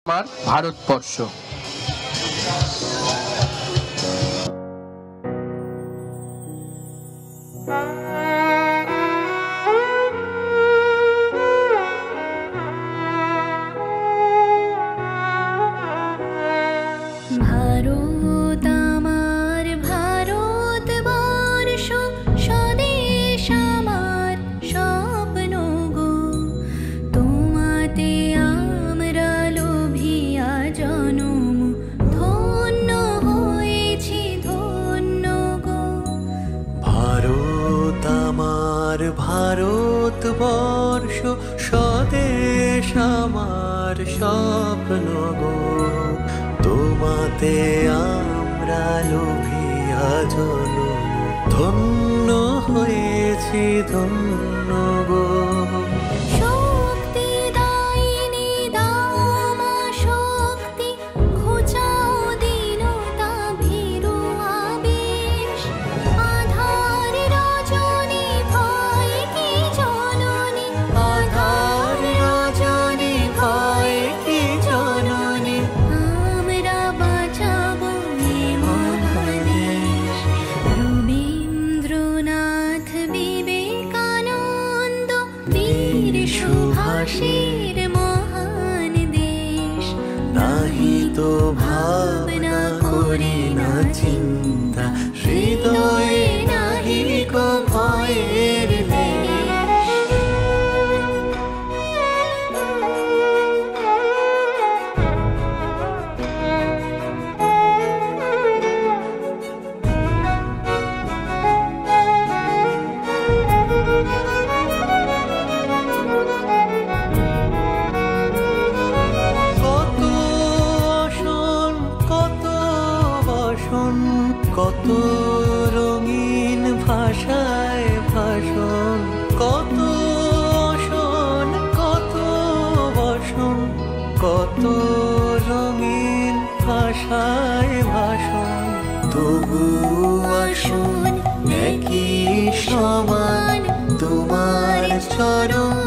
আমার ভারতবর্ষ। ভারত আমার ভারতবর্ষ, স্বদেশ আমার স্বপ্ন গো। তোমাতে আমরা লোভিয়া জনম, ধন্য হয়েছি ধন্য গো। ভারত আমার ভারতবর্ষ, স্বদেশ আমার স্বপ্ন গো। তোমাতে আমরা লোভিয়া জনম, ধন্য হয়েছি ধন্য গো। শক্তি দায়িনী দাও মা শক্তি, ঘুচাও দীনতা ভীরু আবেশ। আধার রজনী ভয় কি জননী, আধার রজনী ভয় কি জননী, আমরা বাঁচাবো এ মহাদেশ। রবীন্দ্রনাথ বিবেকানন্দ বীর সুভাষের মহান দেশ। নাহি তো ভাবনা করি না চিন্তা, হৃদয়ে নাহি কো ভয়ের লেশ। কত আসন কত বসন, কত রঙিন ভাষায় ভাষণ। কত আসন কত বসন, কত রঙিন ভাষায় ভাষণ। তবু আসুন একই সমান তোমার চরণ